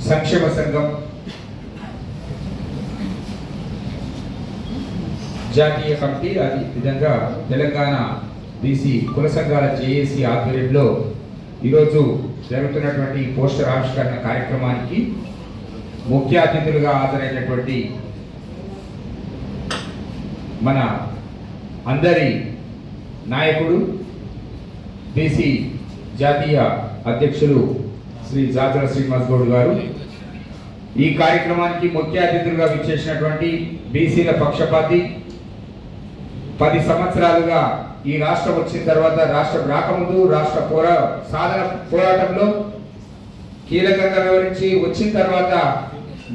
సంక్షేమ సంఘం జాతీయ కమిటీ, అది విధంగా తెలంగాణ బీసీ కుల సంఘాల జేఏసీ ఆధ్వర్యంలో ఈరోజు జరుగుతున్నటువంటి పోస్టర్ ఆవిష్కరణ కార్యక్రమానికి ముఖ్య అతిథులుగా హాజరైనటువంటి మన అందరి నాయకుడు బీసీ జాతీయ అధ్యక్షులు శ్రీ జాజల శ్రీనివాస్ గౌడ్ గారు, ఈ కార్యక్రమానికి ముఖ్య అతిథులుగా విచ్చేసినటువంటి బీసీల పక్షపాతి, 10 సంవత్సరాలుగా ఈ రాష్ట్రం వచ్చిన తర్వాత, రాష్ట్రం రాకముందు రాష్ట్ర సాధన పోరాటంలో కీలకంగా వివరించి, వచ్చిన తర్వాత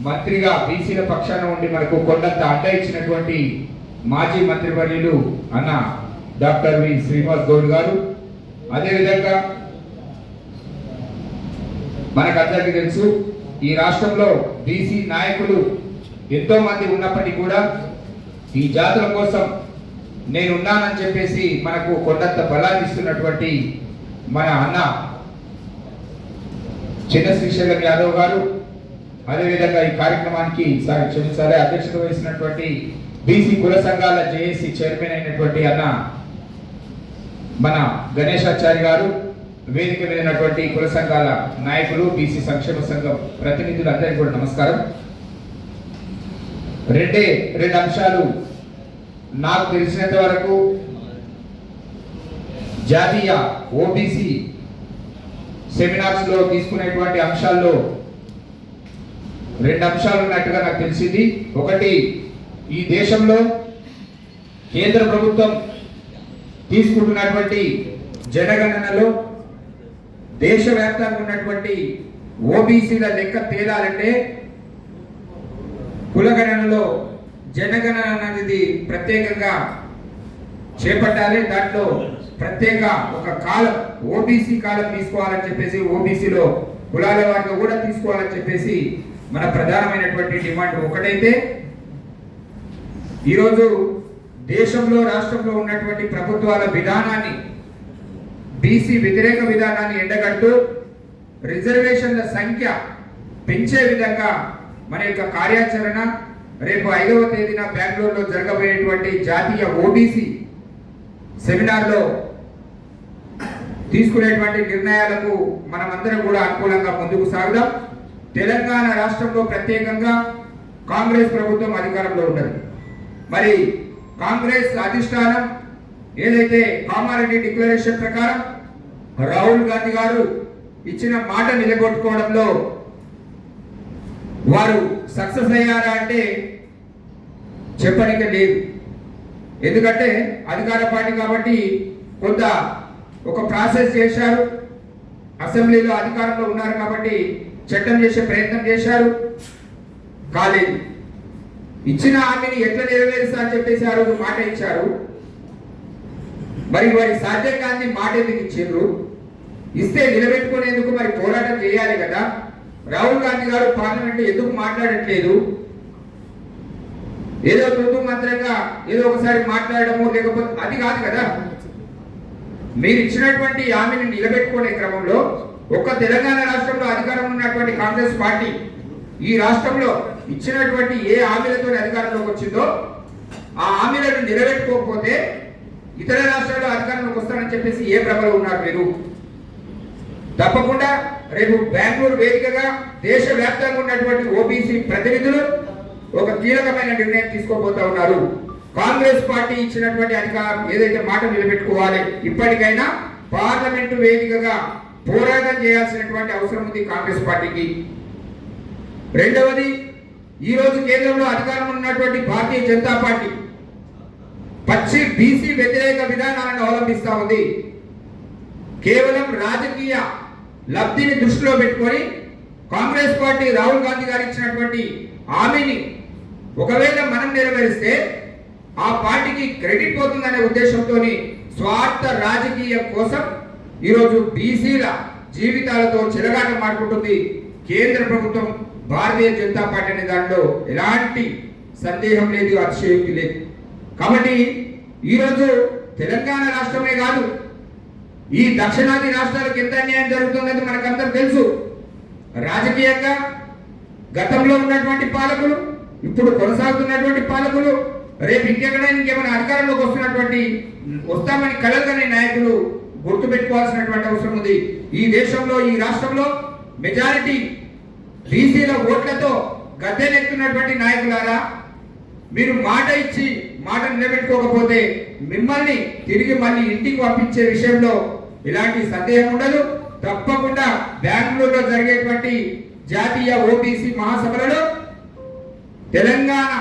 మంత్రిగా బీసీల పక్షాన ఉండి మనకు కొండంత అడ్డ ఇచ్చినటువంటి మాజీ మంత్రివర్యులు అన్న డాక్టర్ వి శ్రీనివాస్ గౌడ్ గారు, అదేవిధంగా మనకందరికీ తెలుసు ఈ రాష్ట్రంలో బీసీ నాయకులు ఎంతో మంది ఉన్నప్పటికీ కూడా ఈ జాతుల కోసం నేనున్నానని చెప్పేసి మనకు కొండంత బలాన్ని ఇస్తున్నటువంటి మన అన్న చిన్న శ్రీశైలం యాదవ్ గారు, అదేవిధంగా ఈ కార్యక్రమానికి క్షమించాలి అధ్యక్షత వహిస్తున్నటువంటి బీసీ కుల సంఘాల జేఏసీ చైర్మన్ అయినటువంటి అన్న మన గణేశాచారి గారు, వేదిక మీదటువంటి కుల సంఘాల నాయకులు, బీసీ సంక్షేమ సంఘం ప్రతినిధులు అందరికీ కూడా నమస్కారం. రెండు అంశాలు నాకు తెలిసినంత వరకు జాతీయ ఓబీసీ సెమినార్స్ లో తీసుకునేటువంటి అంశాల్లో 2 అంశాలు ఉన్నట్టుగా నాకు తెలిసింది. ఒకటి, ఈ దేశంలో కేంద్ర ప్రభుత్వం తీసుకుంటున్నటువంటి జనగణనలో దేశవ్యాప్తంగా ఉన్నటువంటి ఓబీసీల లెక్క తేలాలంటే కులగణనలో జనగణన అనేది ప్రత్యేకంగా చేపట్టాలి. దాంట్లో ప్రత్యేక ఒక కాలం ఓబీసీ కాలం తీసుకోవాలని చెప్పేసి, ఓబీసీలో కులాల వారిగా కూడా తీసుకోవాలని చెప్పేసి మన ప్రధానమైనటువంటి డిమాండ్. ఒకటైతే ఈరోజు దేశంలో రాష్ట్రంలో ఉన్నటువంటి ప్రభుత్వాల విధానాన్ని, బీసీ వ్యతిరేక విధానాన్ని ఎండగడుతూ రిజర్వేషన్ల సంఖ్య పెంచే విధంగా మన యొక్క కార్యాచరణ రేపు 5వ తేదీన బెంగళూరులో జరగబోయేటువంటి జాతీయ ఓబీసీ సెమినార్లో తీసుకునేటువంటి నిర్ణయాలకు మనమందరం కూడా అనుకూలంగా ముందుకు సాగుదాం. తెలంగాణ రాష్ట్రంలో ప్రత్యేకంగా కాంగ్రెస్ ప్రభుత్వం అధికారంలో ఉన్నది. మరి కాంగ్రెస్ అధిష్టానం ఏదైతే కామారెడ్డి డిక్లరేషన్ ప్రకారం రాహుల్ గాంధీ గారు ఇచ్చిన మాట నిలబెట్టుకోవడంలో వారు సక్సెస్ అయ్యారా అంటే చెప్పడానికి లేదు. ఎందుకంటే అధికార పార్టీ కాబట్టి కొంత ఒక ప్రాసెస్ చేశారు, అసెంబ్లీలో అధికారంలో ఉన్నారు కాబట్టి చట్టం చేసే ప్రయత్నం చేశారు, కాలేదు. ఇచ్చిన హామీని ఎట్లా నెరవేరుస్తా అని చెప్పేసి ఆ రోజు మాట ఇచ్చారు. మరి వారి సాధ్యం కాని మాట ఎందుకు ఇచ్చిండ్రు? ఇస్తే నిలబెట్టుకునేందుకు మరి పోరాటం చేయాలి కదా. రాహుల్ గాంధీ గారు పార్లమెంట్ ఎందుకు మాట్లాడట్లేదు? ఏదో తూతూ మంత్రంగా ఏదో ఒకసారి మాట్లాడము, లేకపోతే అది కాదు కదా. మీరు ఇచ్చినటువంటి హామీని నిలబెట్టుకునే క్రమంలో ఒక్క తెలంగాణ రాష్ట్రంలో అధికారం ఉన్నటువంటి కాంగ్రెస్ పార్టీ ఈ రాష్ట్రంలో ఇచ్చినటువంటి ఏ హామీలతో అధికారంలోకి వచ్చిందో ఆ హామీలను నిలబెట్టుకోకపోతే ఇతర రాష్ట్రాల్లో అధికారంలోకి వస్తారని చెప్పేసి ఏ ప్రభలో ఉన్నారు మీరు? తప్పకుండా రేపు బెంగళూరు వేదికగా దేశవ్యాప్తంగా ఉన్నటువంటి ఓబీసీ ప్రతినిధులు ఒక కీలకమైన నిర్ణయం తీసుకోబోతా ఉన్నారు. కాంగ్రెస్ పార్టీ ఇచ్చినటువంటి అధికారం ఏదైతే మాట నిలబెట్టుకోవాలి, ఇప్పటికైనా పార్లమెంటు వేదికగా పోరాటం చేయాల్సినటువంటి అవసరం ఉంది కాంగ్రెస్ పార్టీకి. రెండవది, ఈ రోజు కేంద్రంలో అధికారం ఉన్నటువంటి భారతీయ జనతా పార్టీ పచ్చి బీసీ వ్యతిరేక విధానాలను అవలంబిస్తా ఉంది. కేవలం రాజకీయ లబ్ధిని దృష్టిలో పెట్టుకొని కాంగ్రెస్ పార్టీ రాహుల్ గాంధీ గారు ఇచ్చినటువంటి హామీని ఒకవేళ మనం నెరవేరిస్తే ఆ పార్టీకి క్రెడిట్ పోతుందనే ఉద్దేశంతో స్వార్థ రాజకీయం కోసం ఈరోజు బీసీల జీవితాలతో చెలగాటం మాడుకుంటుంది కేంద్ర ప్రభుత్వం, భారతీయ జనతా పార్టీ అనే దాంట్లో ఎలాంటి సందేహం లేదు, అతిశయోక్తి లేదు. కాబట్టి ఈరోజు తెలంగాణ రాష్ట్రమే కాదు, ఈ దక్షిణాది రాష్ట్రాలకు ఎంత అన్యాయం జరుగుతుందని మనకందరూ తెలుసు. రాజకీయంగా గతంలో ఉన్నటువంటి పాలకులు, ఇప్పుడు కొనసాగుతున్నటువంటి పాలకులు, రేపు ఇంకేమైనా అధికారంలోకి వస్తామని కలగని నాయకులు గుర్తుపెట్టుకోవాల్సినటువంటి అవసరం ఉంది. ఈ దేశంలో, ఈ రాష్ట్రంలో మెజారిటీ బీసీల ఓట్లతో గద్దెనెక్కుతున్నటువంటి నాయకులారా, మీరు మాట ఇచ్చి మాట నిలబెట్టుకోకపోతే మిమ్మల్ని తిరిగి మళ్ళీ ఇంటికి పంపించే విషయంలో ఎలాంటి సందేహం ఉండదు. తప్పకుండా బెంగళూరులో జరిగేటువంటి జాతీయ ఓబీసీ మహాసభలలో తెలంగాణ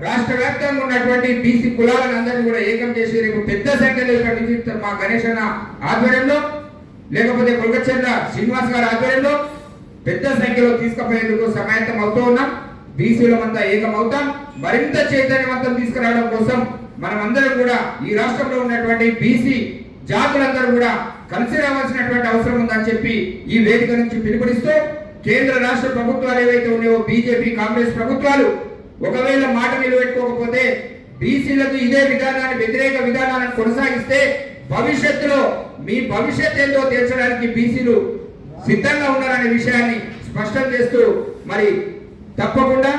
రాష్ట్ర వ్యాప్తంగా ఉన్నటువంటి బీసీ కులాలను అందరినీ కూడా ఏకం చేసి రేపు పెద్ద సంఖ్యలో ఇక్కడ నుంచి మా గణేష్ అన్న ఆధ్వర్యంలో, లేకపోతే కొల్కచెర్ల శ్రీనివాస్ గారి ఆధ్వర్యంలో పెద్ద సంఖ్యలో తీసుకుపోయేందుకు సమాయత్తం అవుతూ ఉన్నాం. బీసీలమంతా ఏకమవుతాం. మరింత చైతన్యవంతం తీసుకురావడం కోసం మనమందరం కూడా ఈ రాష్ట్రంలో ఉన్నటువంటి బీసీ జాతులందరూ కూడా కలిసి రావాల్సినటువంటి అవసరం ఉందని చెప్పి ఈ వేదిక నుంచి పిలుపునిస్తూ, కేంద్ర రాష్ట్ర ప్రభుత్వాలు ఏవైతే ఉన్నాయో బీజేపీ కాంగ్రెస్ ప్రభుత్వాలు ఒకవేళ మాట నిలబెట్టుకోకపోతే బీసీలకు ఇదే విధానాన్ని, వ్యతిరేక విధానాలను కొనసాగిస్తే భవిష్యత్తులో మీ భవిష్యత్ ఏందో తీర్చడానికి బీసీలు సిద్ధంగా ఉన్నారనే విషయాన్ని స్పష్టం చేస్తూ, మరి తప్పకుండా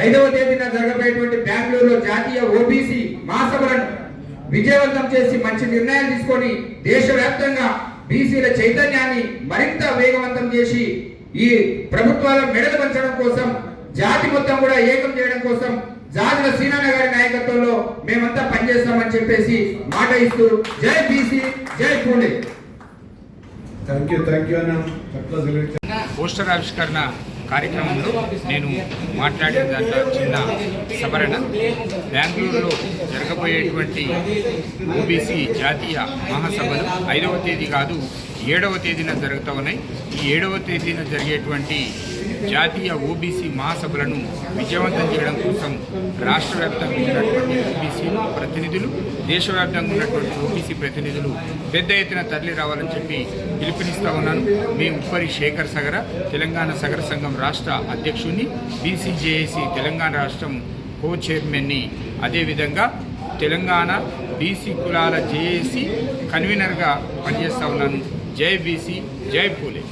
5వ తేదీన జరగబోయేటువంటి బెంగళూరులో జాతీయ ఓబీసీ మహాసభలను విజయవంతం చేసి మంచి నిర్ణయాలు తీసుకొని దేశవ్యాప్తంగా బీసీల చైతన్యాన్ని మరింత వేగవంతం చేసి ఈ ప్రభుత్వాల మెడలు వంచడం కోసం, జాతి మొత్తం కూడా ఏకం చేయడం కోసం జాతుల శ్రీనారాయణ గారి నాయకత్వంలో మేమంతా పనిచేస్తామని చెప్పేసి మాట ఇస్తూ, జై బీసీ, జై పూలే. పోస్టర్ ఆవిష్కరణ కార్యక్రమంలో నేను మాట్లాడిన దాంట్లో చిన్న సవరణ. బెంగళూరులో జరగబోయేటువంటి ఓబీసీ జాతీయ మహాసభలు 5వ తేదీ కాదు 7వ తేదీన జరుగుతూ ఉన్నాయి. ఈ 7వ తేదీన జరిగేటువంటి జాతీయ ఓబీసీ మహాసభలను విజయవంతం చేయడం కోసం రాష్ట్ర వ్యాప్తంగా ఉన్నటువంటి ఓబీసీ ప్రతినిధులు, దేశవ్యాప్తంగా ఉన్నటువంటి ఓబీసీ ప్రతినిధులు పెద్ద ఎత్తున తరలి రావాలని చెప్పి పిలుపునిస్తూ ఉన్నాను. మీ ఉప్పరి శేఖర్ సగర, తెలంగాణ సగర సంఘం రాష్ట్ర అధ్యక్షుడిని, బీసీజేఏసీ తెలంగాణ రాష్ట్రం కో చైర్మన్ని, అదేవిధంగా తెలంగాణ బీసీ కులాల జేఏసీ కన్వీనర్గా పనిచేస్తూ ఉన్నాను. జై బీసీ, జై పూలే.